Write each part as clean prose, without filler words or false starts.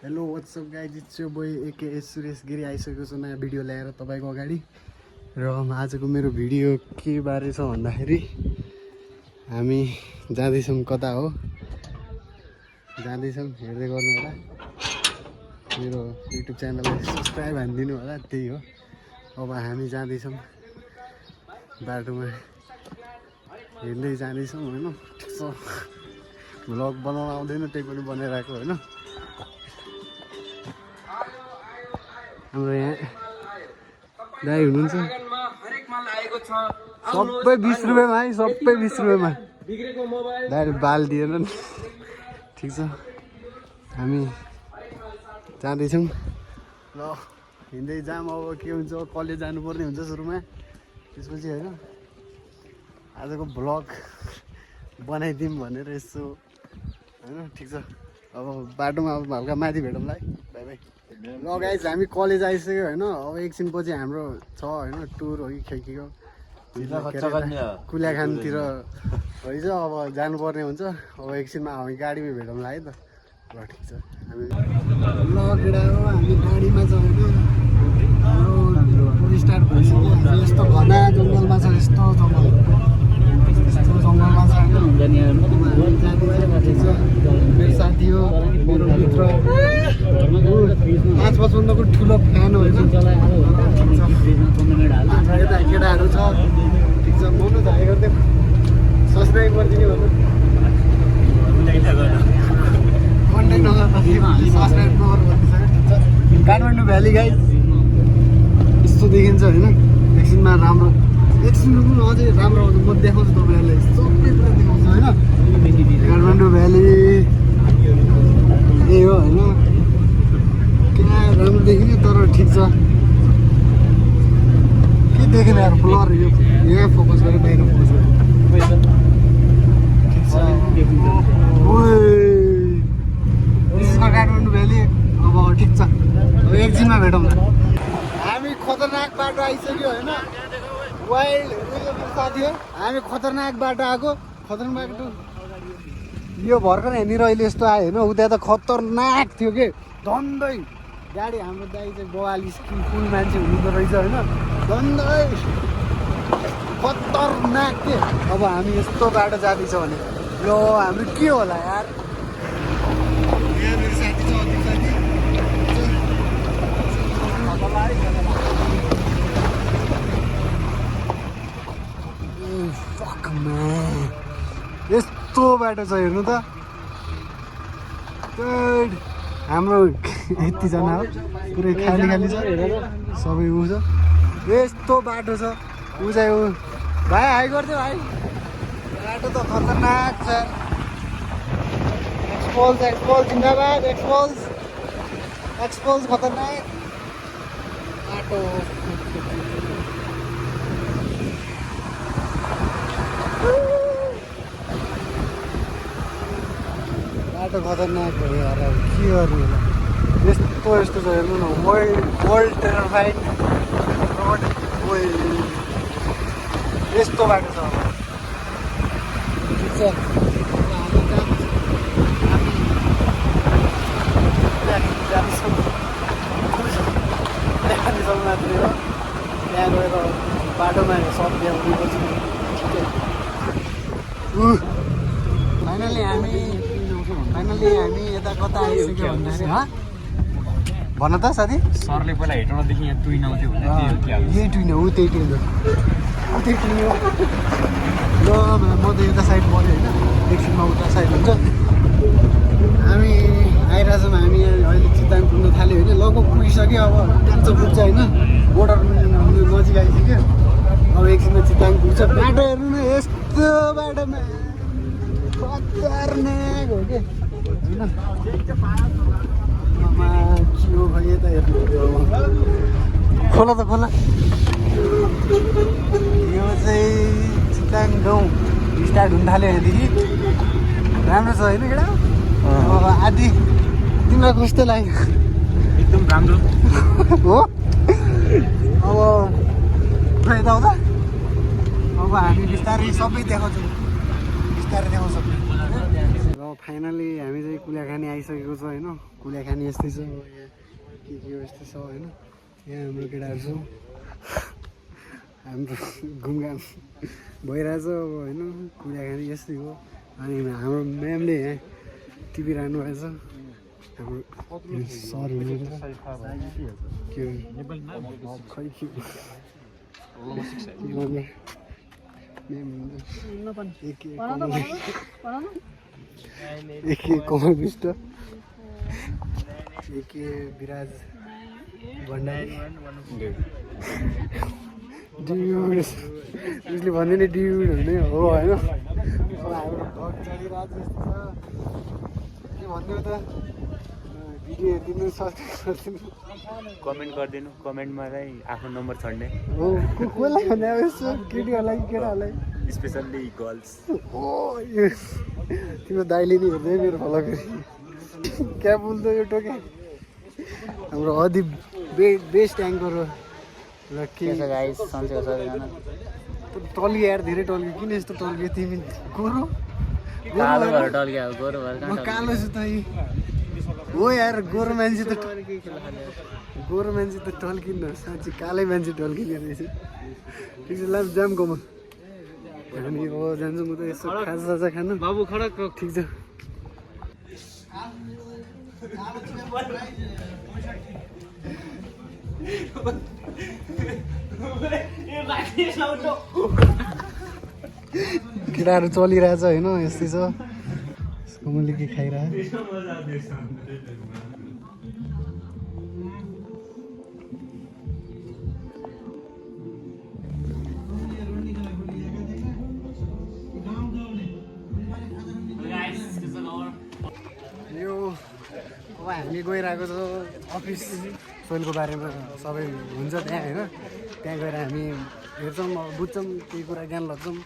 Hello what's up guys, it's your boy AK Suresh Giri आइसकेको छु नयाँ भिडियो ल्याएर तपाईँको अगाडि। र आजको मेरो भिडियो के बारे छ भन्दाखेरि हामी जाँदैछौँ, कता हो जाँदैछौँ हेर्दै गर्नु होला। मेरो युट्युब च्यानललाई सब्सक्राइब हानिदिनु होला, त्यही हो। अब हामी जाँदैछौँ बाटोमा, हिँड्दै जाँदैछौँ होइन। ठिक छ, भ्लग बनाउन आउँदैन, त्यही पनि बनाइरहेको होइन। हाम्रो यहाँ दाइ हुनुहुन्छ, सबै 20 रुपियाँमा है, सबै 20 रुपियाँमा। दाइ बाल दिएन नि। ठिक छ, हामी जाँदैछौँ ल, हिँड्दै जाम। अब के हुन्छ, कलेज जानुपर्ने हुन्छ सुरुमा, त्यसपछि होइन आजको भ्लग बनाइदिउँ भनेर यसो होइन। ठिक छ, अब बाटोमा अब हल्का माथि भेटौँला है, बाई बाई। ल गाइज, हामी कलेज आइसक्यो होइन। अब एकछिनपछि हाम्रो छ होइन टुर हो कि खेकीको कुल्याखानतिर रहेछ। अब जानुपर्ने हुन्छ। अब एकछिनमा हामी गाडीमा भेटौँला है त। ल ठिक छ, हामी ल केटा हो, हामी गाडीमा छ होइन। हाम्रो स्टार्ट भइसक्यो। यस्तो घना जङ्गलमा छ, यस्तो जङ्गलमा छ मेरो साथी हो, मेरो मित्र 5 वर्षको ठुलो फ्यान हो होइन। यता केटाहरू छ। ठिक छ, मौनु त हाई गरिदियो, सब्सक्राइब गरिदिने भन्नु, कन्टेन्ट सब्सक्राइब नगर्नु भनिसक्यो। ठिक छ, काठमाडौँ भ्याली गाइज यस्तो देखिन्छ होइन। एकछिनमा राम्रो, एकछिनमा अझै राम्रो आउँछ, म देखाउँछु तपाईँहरूलाई, सबै कुरा देखाउँछु होइन। काठमाडौँ भ्याली यही हो होइन। क्या राम्रो देखिने, तर ठिक छ के देखेन यार, ब्लर यो यहाँ फोकस गरेँ, बाहिर फोकस गरेँ। ठिक छ, काठमाडौँ भ्याली। अब ठिक छ, अब एकछिनमा भेटौँ। हामी खतरनाक बाटो आइसक्यो होइन। वाइल्ड साथी हो, हामी खतरनाक बाटो आएको। खतरनाक बाटो यो भर्खर यहाँनिर अहिले यस्तो आयो होइन। उता त खतरनाक थियो कि धन्दै गाडी। हाम्रो दाइ चाहिँ बवाली स्किलफुल मान्छे हुनुहुँदो रहेछ होइन, धन्दै खतरनाक के। अब हामी यस्तो बाटो जाँदैछ भने यो हाम्रो के होला यार। यहाँ मेरो साथी छ, अति साथी यस्तो बाटो छ हेर्नु त। हाम्रो यतिजना हो, पुरै खाली खाली छ, सबै ऊ छ, यस्तो बाटो छ। ऊ चाहिँ ऊ भाइ हाई गरिदियो भाइ। बाटो त खतरनाक छ। एक्सपोल्स एक्सपोल्स जिन्दाबाद, एक्सपोल्स एक्सपोल्स खतरनाक बाटो। बाटो खतरनाक भयो यार, अब के गर्नु होला। यस्तो यस्तो छ हेर्नु न, वर्ल्ड टेरिफाइड रोड। यस्तो बाटो छ। ठिक छ, जान्छौँ मात्रै हो। त्यहाँ गएर बाटोमा सब ल्याउनुपर्छ। फाइनली हामी यता कता आइसक्यो भन्दाखेरि भन त साथी। सरले पहिला हेटौँडादेखि यहाँ टुइन आउँथ्यो भने यही टुइन हो, त्यही टुइन हो, त्यही टुइन हो। ल म त यता साइड पऱ्यो होइन, एकछिनमा उता साइड हुन्छ। हामी आइरहेछौँ, हामी अहिले चिताङ पुग्न थाल्यो होइन। लगभग पुगिसक्यो, अब कान्छ पुग्छ होइन, बोर्डर नजिक आइसक्यो। अब एकछिनमा चिताङ पुग्छ। बाटो हेर्नु न, यस्तो बाटोमा खतरनाक हो कि होइन। के हो भाइ, यता हेर्नु खोला त खोला। यो चाहिँ चिताङ गाउँ स्टार्ट हुन थाल्यो यहाँदेखि। राम्रो छ होइन केटा। अब आदि तिमीलाई कस्तो लाग्यो? एकदम राम्रो हो। अब यता आउँदा अब हामी बिस्तारै सबै देखाउँछौँ, बिस्तारै देखाउँछौँ। र फाइनली हामी चाहिँ कुल्याखानी आइसकेको छ होइन। कुल्याखानी यस्तै छ यहाँ के यस्तै छ होइन यहाँ हाम्रो केटाहरू छ हाम्रो घुमघाम भइरहेछ अब होइन कुल्याखानी यस्तै हो अनि हाम्रो म्यामले यहाँ टिभी राख्नु भएको छ हाम्रो सर हुनुहुन्छ के खै के एक कमल विष्ट एक विराज भण्डारी ड्युड उसले भन्यो नि ड्युड हुने हो होइन अब हाम्रो भग चलिरहेको जस्तो छ के भन्नु त भिडियो हेरिदिनु सब्सक्राइब गरिदिनु कमेन्ट गरिदिनु कमेन्टमा चाहिँ आफ्नो नम्बर छड्ने हो कसलाई भने अब यसो केटीहरूलाई केटाहरूलाई स्पेसल्ली गर्ल्स हो तिम्रो दाइले नि हेर्दै मेरो फलो गरी क्या बोल्दो यो टोके हाम्रो अदि बेस्ट एङ्कर हो र के छ गाइस सन्चै हो सबैजना टल्कियो यार धेरै टल्कियो किन यस्तो टल्कियो तिमी गोरो कालो भएर टल्क्या हो गोरो भएर म कालो छु त हो यार गोरो मान्छे त टल्किन्न साँच्ची कालै मान्छे टल्किने रहेछ ठिक छ लास्ट जाम गमा हामी हो जान्छु म त यसो खाजा खानु बाबु खडक ठिक छ केटाहरू चलिरहेछ होइन यस्तै छ कमलले के खाइरह यो अब हामी गइरहेको छ अफिस सोइलको बारेमा सबै हुन्छ त्यहाँ होइन त्यहाँ गएर हामी हेर्छौँ अब बुझ्छौँ केही कुरा ज्ञान लग्छौँ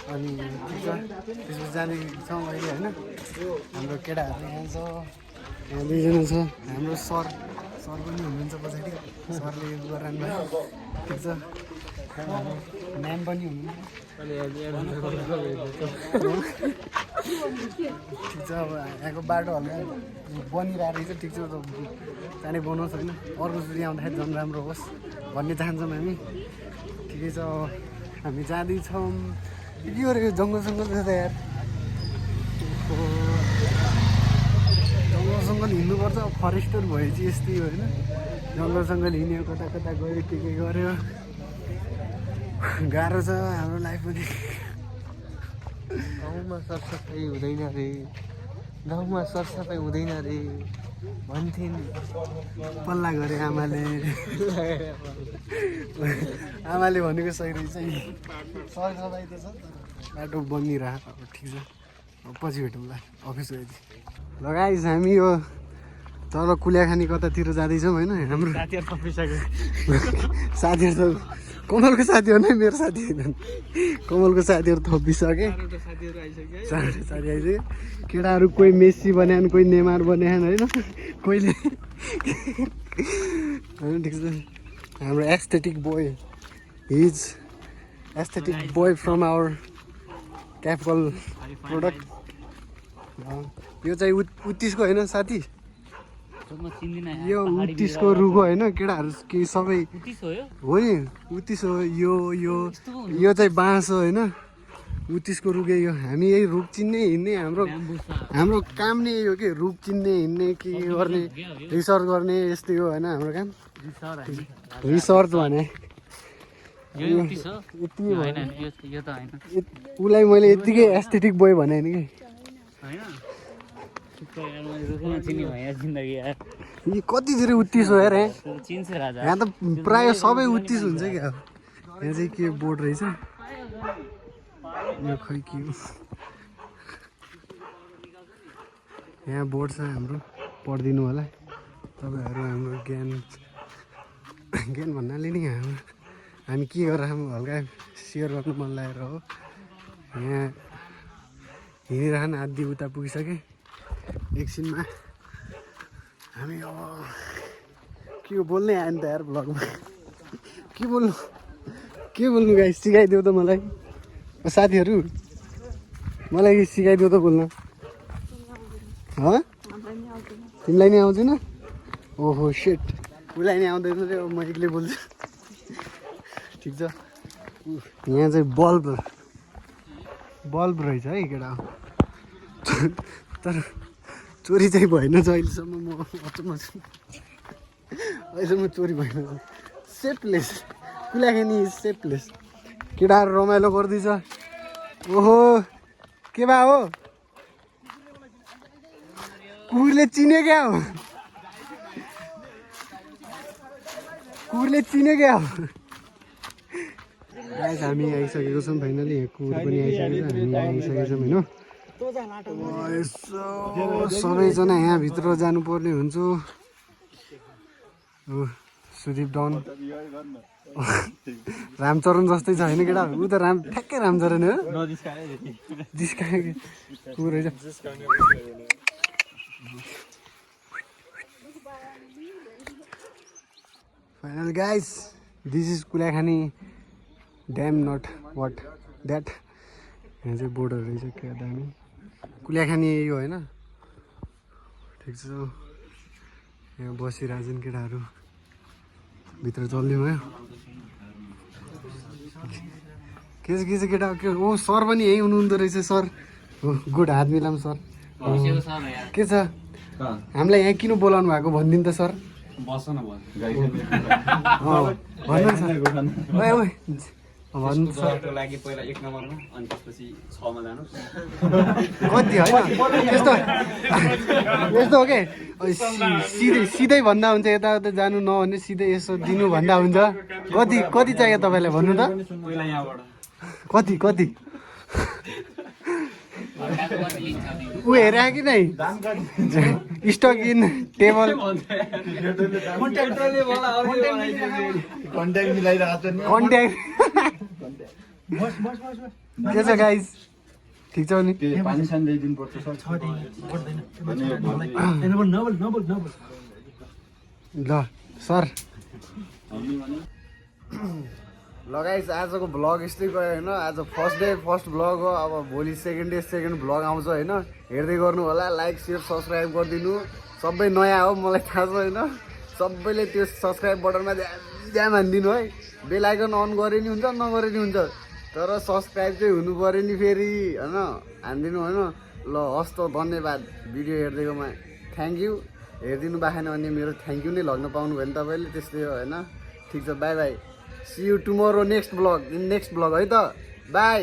अनि ठिक छ त्यसपछि जानेछौँ अहिले होइन हाम्रो केटाहरू यहाँ छ यहाँ दुईजना छ हाम्रो सर पनि हुनुहुन्छ पछाडि सरले गरिरहनु भयो ठिक छ म्याम पनि हुनुहुन्छ ठिक छ अब यहाँको बाटो हल्का बनिरहेको रहेछ ठिक छ चाँडै बनाउँछ होइन अर्कोचोटि आउँदाखेरि झन् राम्रो होस् भन्ने चाहन्छौँ हामी ठिकै छ हामी जाँदैछौँ के गरेको जङ्गल छ त यार जङ्गल हिँड्नुपर्छ अब फरेस्टर भएपछि यस्तै हो होइन जङ्गल हिँड्यो कता गयो के गर्यो गाह्रो छ हाम्रो लाइफ पनि गाउँमा सरसफाइ हुँदैन रे भन्थिन् पल्ला गरे आमाले भनेको सही रहेछ सरसफाइ त छ बाटो बनिरह अब ठिक छ अब पछि भेटौँला अफिस गएपछि ल गाइस हामी यो तल कुल्याखानी कतातिर जाँदैछौँ होइन हाम्रो साथीहरू त कमलको साथीहरू नै मेरो साथी होइन कमलको साथीहरू थपिसके साथी आइसक्यो केटाहरू कोही मेस्सी बनाएन कोही नेमार बनाएन होइन कोहीले होइन ठिक छ हाम्रो aesthetic boy his aesthetic boy from our capital product यो चाहिँ उत्तिसको होइन साथी यो उत्तिसको रुखो होइन केटाहरू के सबै हो नि उत्तिस हो यो चाहिँ बाँस हो होइन उत्तिसको रुखै यो हामी यही रुख चिन्ने हिँड्ने हाम्रो काम नै यही हो कि रुख चिन्ने हिँड्ने के गर्ने रिसर्च गर्ने यस्तै हो होइन हाम्रो काम रिसर्च भने उसलाई मैले यत्तिकै एस्थेटिक बोय भने नि कि कति धेरै उत्तिस हो यार यहाँ त प्राय सबै उत्तिस हुन्छ क्या यहाँ चाहिँ के बोर्ड रहेछ यो खै के हो यहाँ बोर्ड छ हाम्रो पढिदिनु होला तपाईँहरू हाम्रो ज्ञान भन्नाले नि हामी के गरेर हल्का सेयर गर्नु मन लागेर हो यहाँ हिँडिरहन आधी उता पुगिसकेँ एकछिनमा हामी अब के बोल्नै आयो नि त यार भ्लगमा के बोल्नु गाइस सिकाइदेऊ त मलाई साथीहरू मलाई सिकाइदेऊ त बोल्न तिमीलाई नि आउँदैन ओहो सेट उसलाई नि आउँदैन रे म एक्लै बोल्छु ठिक छ यहाँ चाहिँ बल्ब रहेछ है केटा तर चोरी चाहिँ भएन चाहिँ अहिलेसम्म म अचम्म छु अहिलेसम्म चोरी भएन सेफलेस कुलाखेनी सेफलेस केटाहरू रमाइलो गर्दैछ ओहो के भा हो कुकुरले चिन्यो क्या हो कुकुरले चिन्यो क्या हो गाइस हामी आइसकेको छौँ फाइनली यहाँ कुकुर पनि आइसकेको छ हामी आइसकेको छौँ होइन सबैजना यहाँभित्र जानुपर्ने हुन्छ सुदीप डन रामचरण जस्तै छ होइन केटा ऊ त ठ्याक्कै रामचरण हो जिस्काएको कुकुर रहेछ final guys this is Kulekhani dam not what that यहाँ चाहिँ बोर्डर रहेछ क्या दामी कुलाखानी यो होइन ठिक छ यहाँ बसिरहेछन् केटाहरू भित्र चल्दिउँ है के छ केटा के ओ सर पनि यहीँ हुनुहुँदो रहेछ सर हो गुड हात मिलाम सर के छ हामीलाई यहाँ किन बोलाउनु भएको भनिदिनु त सर भन्नु लागि पहिला 1 नम्बरमा अनि त्यसपछि 6 मा जानु कति होइन यस्तो हो के सिधै भन्दा हुन्छ यताउता जानु नभने सिधै यसो दिनु भन्दा हुन्छ कति चाहियो तपाईँलाई भन्नु त पहिला यहाँबाट कति ऊ हेरे कि नै स्टक इन टेबल कन्ट्याक्ट के छ गाइस ठिक छ नि पानी सान ल्याइदिनु पर्छ सर ल सर ल गाइस आजको भ्लग यस्तै गयो होइन आज फर्स्ट डे फर्स्ट भ्लग हो अब भोलि सेकेन्ड डे सेकेन्ड भ्लग आउँछ होइन हेर्दै गर्नु होला लाइक सेयर सब्सक्राइब गरिदिनु सबै नयाँ हो मलाई थाहा छ होइन सबैले त्यो सब्सक्राइब बटनमा ध्यान हानिदिनु है बेल आइकन अन गरे नि हुन्छ नगरे नि हुन्छ तर सब्सक्राइब चाहिँ हुनु पऱ्यो नि फेरि होइन हानिदिनु होइन ल हस् त धन्यवाद भिडियो हेरिदिएकोमा थ्याङ्क यू हेरिदिनु बाखेन भने मेरो थ्याङ्क यू नै लग्न पाउनु भयो नि तपाईँले त्यस्तै हो होइन ठिक छ bye bye see you tomorrow next blog है त बाई